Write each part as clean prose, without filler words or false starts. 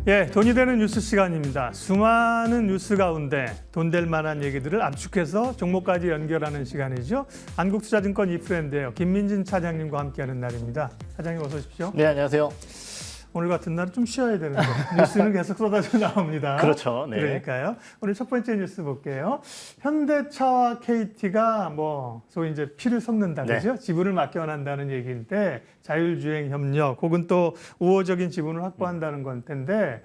예, 돈이 되는 뉴스 시간입니다. 수많은 뉴스 가운데 돈 될 만한 얘기들을 압축해서 종목까지 연결하는 시간이죠. 한국투자증권 이프랜드예요. 김민진 차장님과 함께하는 날입니다. 차장님 어서 오십시오. 네, 안녕하세요. 오늘 같은 날은 좀 쉬어야 되는데 뉴스는 계속 쏟아져 나옵니다. 그렇죠. 네. 그러니까요. 오늘 첫 번째 뉴스 볼게요. 현대차와 KT가 소위 이제 피를 섞는다, 네. 그죠? 지분을 맡겨난다는 얘기인데 자율주행 협력 혹은 또 우호적인 지분을 확보한다는 건 텐데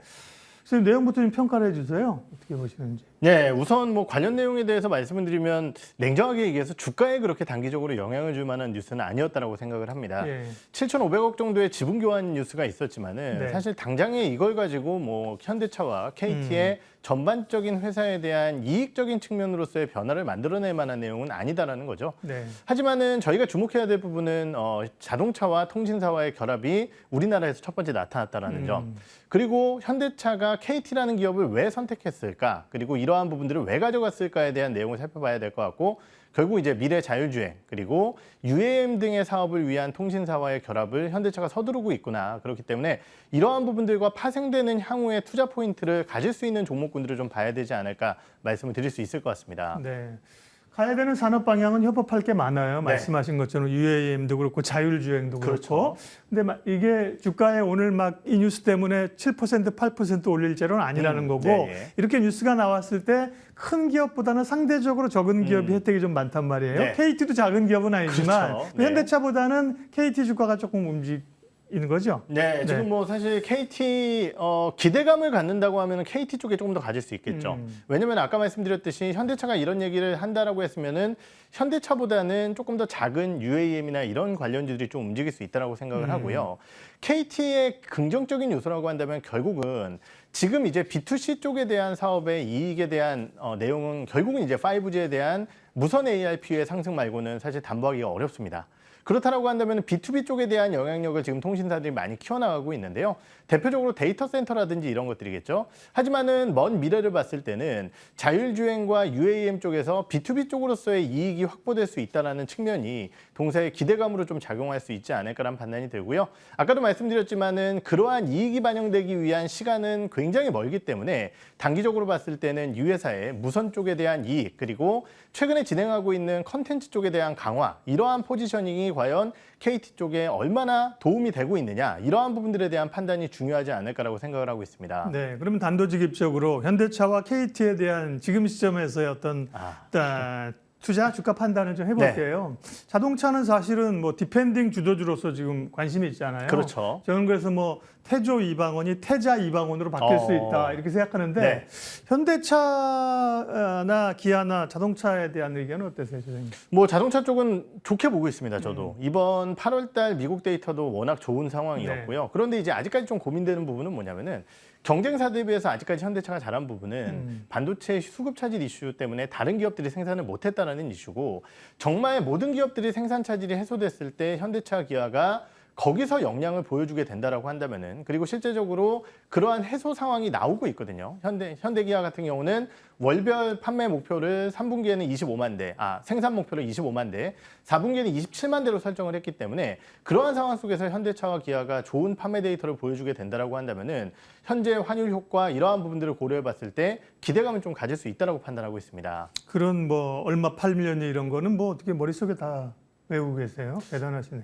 선생님 내용부터 좀 평가를 해주세요. 어떻게 보시는지. 네, 우선 관련 내용에 대해서 말씀을 드리면 냉정하게 얘기해서 주가에 그렇게 단기적으로 영향을 줄 만한 뉴스는 아니었다고 생각을 합니다. 예. 7,500억 정도의 지분 교환 뉴스가 있었지만은 네. 사실 당장에 이걸 가지고 현대차와 KT의 전반적인 회사에 대한 이익적인 측면으로서의 변화를 만들어낼 만한 내용은 아니다라는 거죠. 네. 하지만은 저희가 주목해야 될 부분은 자동차와 통신사와의 결합이 우리나라에서 첫 번째 나타났다라는 점. 그리고 현대차가 KT라는 기업을 왜 선택했을까? 그리고 이러한 부분들을 왜 가져갔을까에 대한 내용을 살펴봐야 될 것 같고 결국 이제 미래 자율주행 그리고 UAM 등의 사업을 위한 통신사와의 결합을 현대차가 서두르고 있구나. 그렇기 때문에 이러한 부분들과 파생되는 향후의 투자 포인트를 가질 수 있는 종목군들을 좀 봐야 되지 않을까 말씀을 드릴 수 있을 것 같습니다. 네. 가야 되는 산업 방향은 협업할 게 많아요. 네. 말씀하신 것처럼 UAM도 그렇고 자율주행도 그렇죠. 그렇고. 근데 이게 주가에 오늘 이 뉴스 때문에 7%, 8% 올릴 재료는 아니라는 거고 네. 이렇게 뉴스가 나왔을 때 큰 기업보다는 상대적으로 적은 기업이 혜택이 좀 많단 말이에요. 네. KT도 작은 기업은 아니지만 그렇죠. 네. 현대차보다는 KT 주가가 조금 움직이는 거죠. 네, 지금 사실 KT 기대감을 갖는다고 하면 KT 쪽에 조금 더 가질 수 있겠죠. 왜냐면 아까 말씀드렸듯이 현대차가 이런 얘기를 한다라고 했으면은 현대차보다는 조금 더 작은 UAM이나 이런 관련주들이 좀 움직일 수 있다라고 생각을 하고요. KT의 긍정적인 요소라고 한다면 결국은 지금 이제 B2C 쪽에 대한 사업의 이익에 대한 내용은 결국은 이제 5G에 대한 무선 ARPU의 상승 말고는 사실 담보하기가 어렵습니다. 그렇다라고 한다면 B2B 쪽에 대한 영향력을 지금 통신사들이 많이 키워나가고 있는데요. 대표적으로 데이터 센터라든지 이런 것들이겠죠. 하지만은 먼 미래를 봤을 때는 자율주행과 UAM 쪽에서 B2B 쪽으로서의 이익이 확보될 수 있다는 측면이 동사의 기대감으로 좀 작용할 수 있지 않을까라는 판단이 들고요. 아까도 말씀드렸지만은 그러한 이익이 반영되기 위한 시간은 굉장히 멀기 때문에 단기적으로 봤을 때는 이 회사의 무선 쪽에 대한 이익 그리고 최근에 진행하고 있는 컨텐츠 쪽에 대한 강화 이러한 포지셔닝이 과연 KT 쪽에 얼마나 도움이 되고 있느냐 이러한 부분들에 대한 판단이 중요하지 않을까라고 생각을 하고 있습니다. 네, 그러면 단도직입적으로 현대차와 KT에 대한 지금 시점에서의 어떤 투자 주가 판단을 좀 해볼게요. 네. 자동차는 사실은 디펜딩 주도주로서 지금 관심이 있잖아요. 그렇죠. 저는 그래서 태조 2방원이 태자 2방원으로 바뀔 수 있다 이렇게 생각하는데 네. 현대차나 기아나 자동차에 대한 의견은 어떠세요, 선생님? 자동차 쪽은 좋게 보고 있습니다. 저도 이번 8월달 미국 데이터도 워낙 좋은 상황이었고요. 네. 그런데 이제 아직까지 좀 고민되는 부분은 뭐냐면은. 경쟁사들에 비해서 아직까지 현대차가 잘한 부분은 반도체 수급 차질 이슈 때문에 다른 기업들이 생산을 못했다는 이슈고 정말 모든 기업들이 생산 차질이 해소됐을 때 현대차 기아가 거기서 역량을 보여주게 된다라고 한다면은 그리고 실제적으로 그러한 해소 상황이 나오고 있거든요. 현대기아 같은 경우는 월별 판매 목표를 3분기에는 25만 대, 생산 목표를 25만 대, 4분기에는 27만 대로 설정을 했기 때문에 그러한 상황 속에서 현대차와 기아가 좋은 판매 데이터를 보여주게 된다라고 한다면은 현재 환율 효과 이러한 부분들을 고려해 봤을 때 기대감을 좀 가질 수 있다라고 판단하고 있습니다. 그런 얼마 팔밀려니 이런 거는 어떻게 머릿속에 다 외우고 계세요? 대단하시네.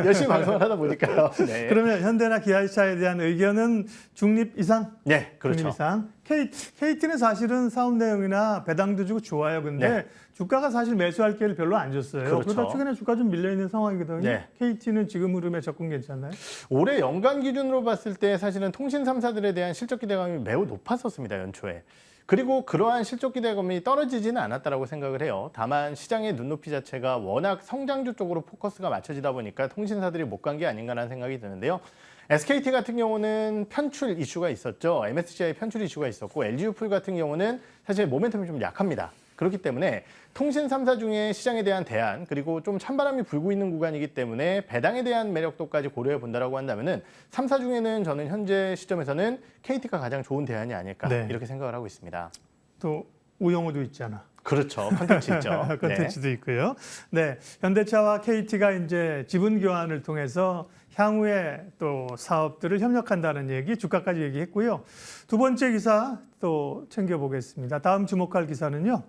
열심히 방송을 하다 보니까요. 네. 그러면 현대나 기아차에 대한 의견은 중립 이상? 네, 그렇죠. 중립 이상. KT는 사실은 사업 내용이나 배당도 주고 좋아요. 근데 네. 주가가 사실 매수할 기회를 별로 안 줬어요. 그렇죠. 그러다 최근에 주가 좀 밀려있는 상황이거든요. 네. KT는 지금 흐름에 접근 괜찮나요? 올해 연간 기준으로 봤을 때 사실은 통신 3사들에 대한 실적 기대감이 매우 높았었습니다. 연초에. 그리고 그러한 실적 기대감이 떨어지지는 않았다고 생각을 해요. 다만 시장의 눈높이 자체가 워낙 성장주 쪽으로 포커스가 맞춰지다 보니까 통신사들이 못 간 게 아닌가라는 생각이 드는데요. SKT 같은 경우는 편출 이슈가 있었죠. MSCI 편출 이슈가 있었고 LG유풀 같은 경우는 사실 모멘텀이 좀 약합니다. 그렇기 때문에 통신 3사 중에 시장에 대한 대안 그리고 좀 찬바람이 불고 있는 구간이기 때문에 배당에 대한 매력도까지 고려해 본다라고 한다면은 3사 중에는 저는 현재 시점에서는 KT가 가장 좋은 대안이 아닐까 네. 이렇게 생각을 하고 있습니다. 또 우영우도 있잖아. 그렇죠. 컨텐츠 있죠. 컨텐츠도 있고요. 네, 현대차와 KT가 이제 지분 교환을 통해서 향후에 또 사업들을 협력한다는 얘기, 주가까지 얘기했고요. 두 번째 기사 또 챙겨보겠습니다. 다음 주목할 기사는요.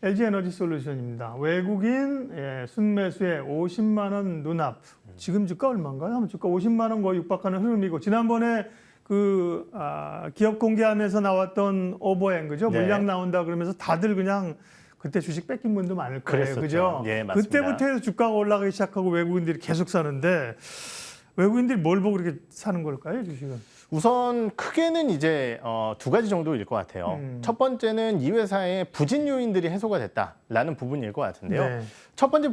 LG에너지솔루션입니다. 외국인 순매수에 50만 원 눈앞. 지금 주가 얼마인가요? 주가 50만 원 거의 육박하는 흐름이고 지난번에 기업 공개하면서 나왔던 오버행 그죠? 네. 물량 나온다 그러면서 다들 그냥 그때 주식 뺏긴 분도 많을 거예요. 그랬었죠. 그죠? 예, 맞습니다. 그때부터 해서 주가가 올라가기 시작하고 외국인들이 계속 사는데 외국인들이 뭘 보고 그렇게 사는 걸까요, 주식은? 우선 크게는 이제 두 가지 정도일 것 같아요. 첫 번째는 이 회사의 부진 요인들이 해소가 됐다라는 부분일 것 같은데요. 네. 첫 번째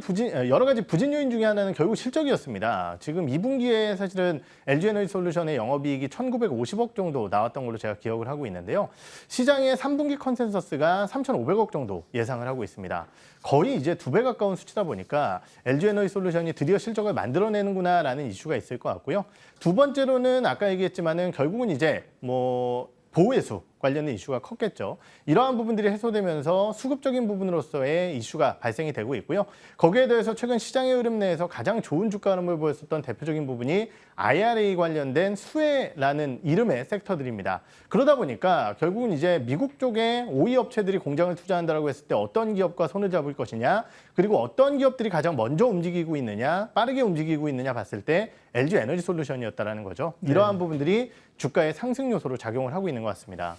여러 가지 부진 요인 중에 하나는 결국 실적이었습니다. 지금 2분기에 사실은 LG에너지솔루션의 영업이익이 1,950억 정도 나왔던 걸로 제가 기억을 하고 있는데요. 시장의 3분기 컨센서스가 3,500억 정도 예상을 하고 있습니다. 거의 이제 2배 가까운 수치다 보니까 LG에너지솔루션이 드디어 실적을 만들어내는구나라는 이슈가 있을 것 같고요. 두 번째로는 아까 얘기했지만은 결국은 이제 보호회수 관련된 이슈가 컸겠죠. 이러한 부분들이 해소되면서 수급적인 부분으로서의 이슈가 발생이 되고 있고요. 거기에 대해서 최근 시장의 흐름 내에서 가장 좋은 주가 흐름을 보였었던 대표적인 부분이 IRA 관련된 수혜라는 이름의 섹터들입니다. 그러다 보니까 결국은 이제 미국 쪽에 OE 업체들이 공장을 투자한다고 했을 때 어떤 기업과 손을 잡을 것이냐, 그리고 어떤 기업들이 가장 먼저 움직이고 있느냐, 빠르게 움직이고 있느냐 봤을 때 LG 에너지솔루션이었다라는 거죠. 이러한 부분들이 주가의 상승 요소로 작용을 하고 있는 것 같습니다.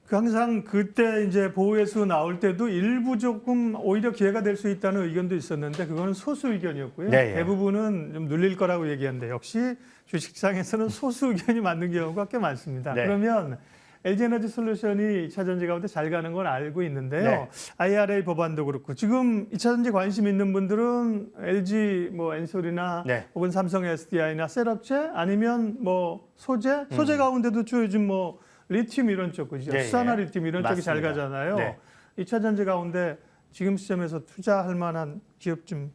항상 그때 이제 보호회수 나올 때도 일부 조금 오히려 기회가 될 수 있다는 의견도 있었는데 그거는 소수 의견이었고요. 네, 예. 대부분은 대부분은 좀 눌릴 거라고 얘기하는데 역시 주식시장에서는 소수 의견이 맞는 경우가 꽤 많습니다. 네. 그러면 LG에너지솔루션이 2차 전지 가운데 잘 가는 건 알고 있는데요. 네. IRA 법안도 그렇고 지금 2차 전지 관심 있는 분들은 LG 엔솔이나 네. 혹은 삼성 SDI나 셋업체 아니면 소재 가운데도 주 요즘 리튬 이런 쪽 그죠? 예, 수산화 예. 리튬 이런 쪽이 잘 맞습니다. 가잖아요. 네. 2차 전지 가운데 지금 시점에서 투자할 만한 기업 좀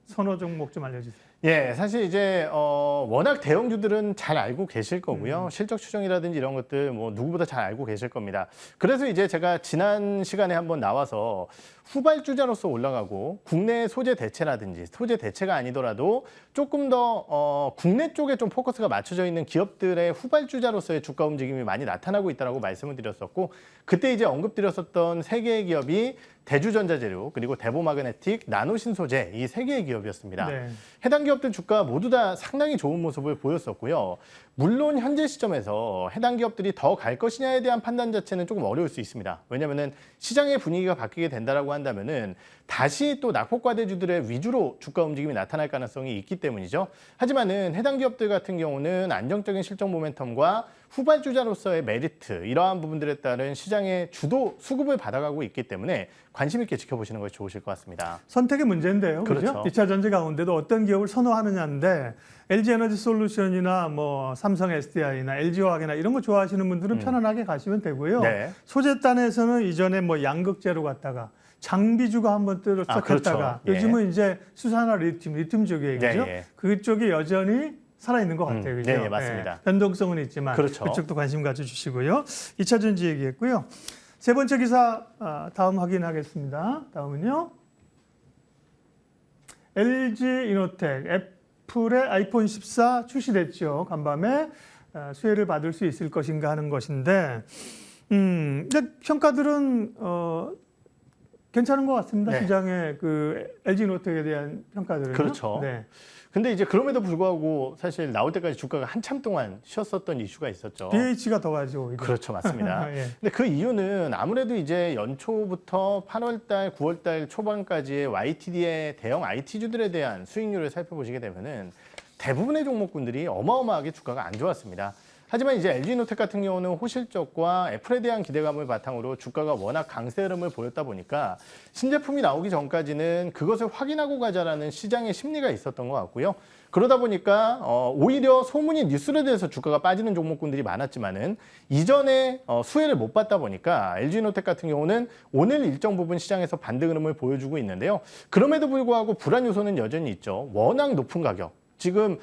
선호 종목 좀 알려주세요. 예, 사실 이제 워낙 대형주들은 잘 알고 계실 거고요. 실적 추정이라든지 이런 것들 누구보다 잘 알고 계실 겁니다. 그래서 이제 제가 지난 시간에 한번 나와서 후발주자로서 올라가고 국내 소재 대체라든지 소재 대체가 아니더라도 조금 더 국내 쪽에 좀 포커스가 맞춰져 있는 기업들의 후발주자로서의 주가 움직임이 많이 나타나고 있다고 말씀을 드렸었고 그때 이제 언급드렸었던 세 개의 기업이 대주전자재료 그리고 대보마그네틱, 나노신소재 이 세 개의 기업이었습니다. 네. 해당 기업들 주가 모두 다 상당히 좋은 모습을 보였었고요. 물론 현재 시점에서 해당 기업들이 더 갈 것이냐에 대한 판단 자체는 조금 어려울 수 있습니다. 왜냐하면 시장의 분위기가 바뀌게 된다라고 한다면은 다시 또 낙폭과대주들의 위주로 주가 움직임이 나타날 가능성이 있기 때문이죠. 하지만은 해당 기업들 같은 경우는 안정적인 실적 모멘텀과 후발주자로서의 메리트 이러한 부분들에 따른 시장의 주도 수급을 받아가고 있기 때문에 관심 있게 지켜보시는 것이 좋으실 것 같습니다. 선택의 문제인데요. 그렇죠. 2차 전지 가운데도 어떤 기업을 선호하느냐인데 LG에너지솔루션이나 삼성 SDI나 LG화학이나 이런 거 좋아하시는 분들은 편안하게 가시면 되고요. 네. 소재단에서는 이전에 양극재로 갔다가 장비주가 한번 떴다가 그렇죠. 예. 요즘은 이제 수산화 리튬 쪽이 얘기죠. 예. 그쪽이 여전히 살아있는 것 같아요. 그죠? 네, 맞습니다. 변동성은 있지만 그렇죠. 그쪽도 관심 가져주시고요. 2차 전지 얘기했고요. 세 번째 기사 다음 확인하겠습니다. 다음은요. LG이노텍 애플의 아이폰 14 출시됐죠. 간밤에 수혜를 받을 수 있을 것인가 하는 것인데 근데 평가들은 괜찮은 것 같습니다. 네. 시장의 LG이노텍에 대한 평가들은. 그렇죠. 네. 근데 이제 그럼에도 불구하고 사실 나올 때까지 주가가 한참 동안 쉬었었던 이슈가 있었죠. BH가 더 가죠. 오히려. 그렇죠, 맞습니다. 예. 근데 그 이유는 아무래도 이제 연초부터 8월달, 9월달 초반까지의 YTD의 대형 IT주들에 대한 수익률을 살펴보시게 되면은 대부분의 종목군들이 어마어마하게 주가가 안 좋았습니다. 하지만 이제 LG이노텍 같은 경우는 호실적과 애플에 대한 기대감을 바탕으로 주가가 워낙 강세 흐름을 보였다 보니까 신제품이 나오기 전까지는 그것을 확인하고 가자라는 시장의 심리가 있었던 것 같고요. 그러다 보니까 오히려 소문이 뉴스에 대해서 주가가 빠지는 종목군들이 많았지만은 이전에 수혜를 못 받다 보니까 LG이노텍 같은 경우는 오늘 일정 부분 시장에서 반등 흐름을 보여주고 있는데요. 그럼에도 불구하고 불안 요소는 여전히 있죠. 워낙 높은 가격. 지금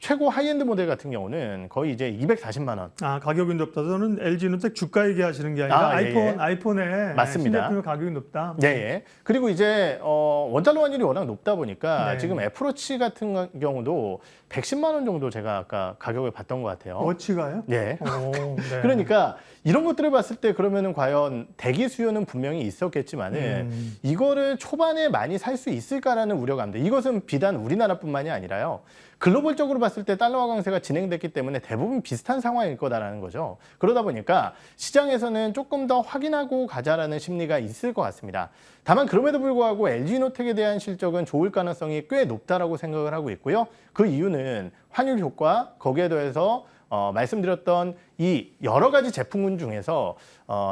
최고 하이엔드 모델 같은 경우는 거의 이제 240만 원. 아, 가격이 높다. 저는 LG노텍 주가 얘기하시는 게 아니라 아, 예. 아이폰의 맞습니다. 신제품의 가격이 높다. 네. 예. 그리고 이제 원달러 환율이 워낙 높다 보니까 네. 지금 애플워치 같은 경우도 110만 원 정도 제가 아까 가격을 봤던 것 같아요. 워치가요? 네. 오, 네. 그러니까 이런 것들을 봤을 때 그러면은 과연 대기 수요는 분명히 있었겠지만은 이거를 초반에 많이 살 수 있을까라는 우려감들. 이것은 비단 우리나라뿐만이 아니라요. 글로벌적으로 봤을 때 달러화 강세가 진행됐기 때문에 대부분 비슷한 상황일 거다라는 거죠. 그러다 보니까 시장에서는 조금 더 확인하고 가자라는 심리가 있을 것 같습니다. 다만 그럼에도 불구하고 LG노텍에 대한 실적은 좋을 가능성이 꽤 높다라고 생각을 하고 있고요. 그 이유는 환율 효과, 거기에 더해서 말씀드렸던 이 여러 가지 제품군 중에서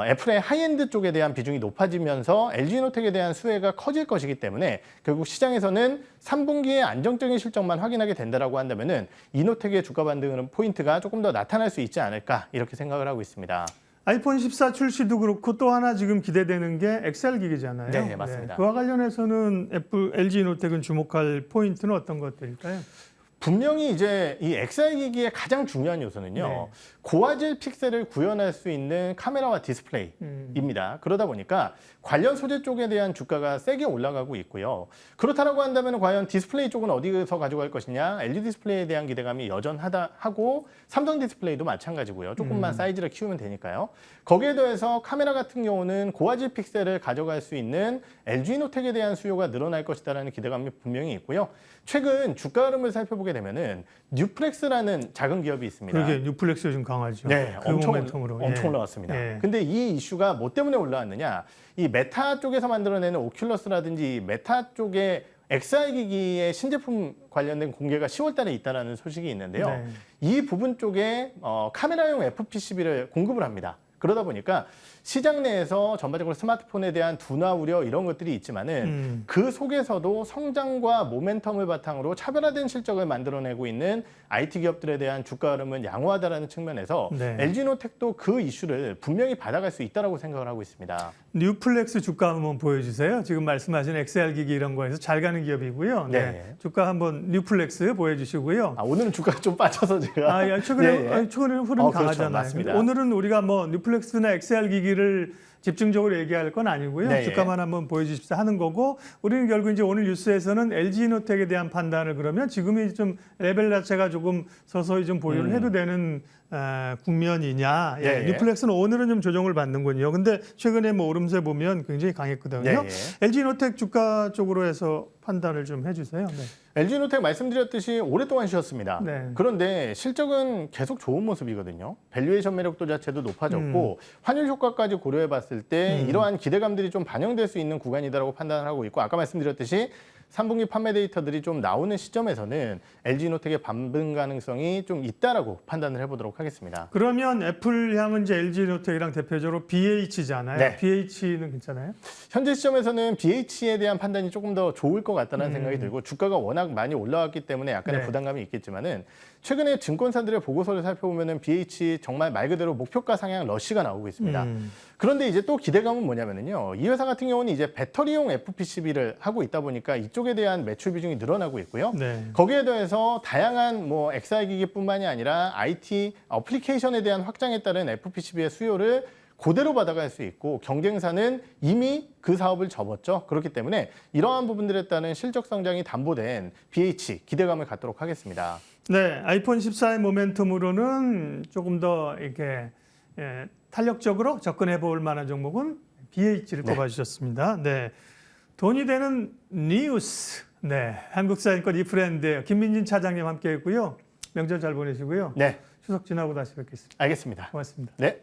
애플의 하이엔드 쪽에 대한 비중이 높아지면서 LG노텍에 대한 수혜가 커질 것이기 때문에 결국 시장에서는 3분기에 안정적인 실적만 확인하게 된다라고 한다면은 이노텍의 주가 반등은 포인트가 조금 더 나타날 수 있지 않을까 이렇게 생각을 하고 있습니다. 아이폰 14 출시도 그렇고 또 하나 지금 기대되는 게 XR 기기잖아요. 네, 맞습니다. 그와 관련해서는 LG노텍은 주목할 포인트는 어떤 것들일까요? 분명히 이제 이 XR 기기의 가장 중요한 요소는요. 네. 고화질 픽셀을 구현할 수 있는 카메라와 디스플레이입니다. 그러다 보니까 관련 소재 쪽에 대한 주가가 세게 올라가고 있고요. 그렇다라고 한다면 과연 디스플레이 쪽은 어디서 가져갈 것이냐? LG 디스플레이에 대한 기대감이 여전하다 하고 삼성 디스플레이도 마찬가지고요. 조금만 사이즈를 키우면 되니까요. 거기에 더해서 카메라 같은 경우는 고화질 픽셀을 가져갈 수 있는 LG노텍에 대한 수요가 늘어날 것이다라는 기대감이 분명히 있고요. 최근 주가 흐름을 살펴보게 되면은 뉴플렉스라는 작은 기업이 있습니다. 그러게 뉴플렉스 요즘 강하죠. 네, 그 모멘텀으로. 엄청 예. 올라왔습니다. 예. 근데 이 이슈가 뭐 때문에 올라왔느냐? 이 메타 쪽에서 만들어내는 오큘러스라든지 메타 쪽의 XR 기기의 신제품 관련된 공개가 10월 달에 있다는 소식이 있는데요. 네. 이 부분 쪽에 카메라용 FPCB를 공급을 합니다. 그러다 보니까 시장 내에서 전반적으로 스마트폰에 대한 둔화 우려 이런 것들이 있지만은 그 속에서도 성장과 모멘텀을 바탕으로 차별화된 실적을 만들어내고 있는 IT 기업들에 대한 주가 흐름은 양호하다라는 측면에서 네. LG노텍도 그 이슈를 분명히 받아갈 수 있다라고 생각을 하고 있습니다. 뉴플렉스 주가 한번 보여주세요. 지금 말씀하신 XR 기기 이런 거에서 잘 가는 기업이고요. 네. 주가 한번 뉴플렉스 보여주시고요. 오늘은 주가가 좀 빠져서 제가 최근에 흐름 그렇죠. 강하잖아요. 맞습니다. 오늘은 우리가 뭐 뉴플렉스나 XR 기기를 집중적으로 얘기할 건 아니고요. 네. 주가만 한번 보여주십사 하는 거고, 우리는 결국 이제 오늘 뉴스에서는 LG노텍에 대한 판단을 그러면 지금이 좀 레벨 자체가 조금 서서히 좀 보유를 해도 되는 국면이냐. 예. 네. 뉴플렉스는 오늘은 좀 조정을 받는군요. 근데 최근에 뭐 오름세 보면 굉장히 강했거든요. 네. LG노텍 주가 쪽으로 해서 판단을 좀 해주세요. 네. LG노텍 말씀드렸듯이 오랫동안 쉬었습니다. 네. 그런데 실적은 계속 좋은 모습이거든요. 밸류에이션 매력도 자체도 높아졌고 환율 효과까지 고려해 봤을 때 이러한 기대감들이 좀 반영될 수 있는 구간이다라고 판단을 하고 있고, 아까 말씀드렸듯이 3분기 판매 데이터들이 좀 나오는 시점에서는 LG노텍의 반등 가능성이 좀 있다라고 판단을 해보도록 하겠습니다. 그러면 애플 향은 이제 LG노텍이랑 대표적으로 BH잖아요. 네. BH는 괜찮아요? 현재 시점에서는 BH에 대한 판단이 조금 더 좋을 것 같다는 생각이 들고, 주가가 워낙 많이 올라왔기 때문에 약간의 네. 부담감이 있겠지만은 최근에 증권사들의 보고서를 살펴보면은 BH 정말 말 그대로 목표가 상향 러시가 나오고 있습니다. 그런데 이제 또 기대감은 뭐냐면요. 이 회사 같은 경우는 이제 배터리용 FPCB를 하고 있다 보니까 이쪽에 대한 매출 비중이 늘어나고 있고요. 네. 거기에 더해서 다양한 뭐 XR 기기뿐만이 아니라 IT 어플리케이션에 대한 확장에 따른 FPCB의 수요를 그대로 받아갈 수 있고, 경쟁사는 이미 그 사업을 접었죠. 그렇기 때문에 이러한 부분들에 따른 실적 성장이 담보된 BH 기대감을 갖도록 하겠습니다. 네, 아이폰 14의 모멘텀으로는 조금 더 이렇게 탄력적으로 접근해 볼 만한 종목은 BH를 꼽아주셨습니다. 네, 돈이 되는 뉴스. 네, 한국사인권 이프렌드 김민진 차장님 함께했고요. 명절 잘 보내시고요. 네, 추석 지나고 다시 뵙겠습니다. 알겠습니다. 고맙습니다. 네.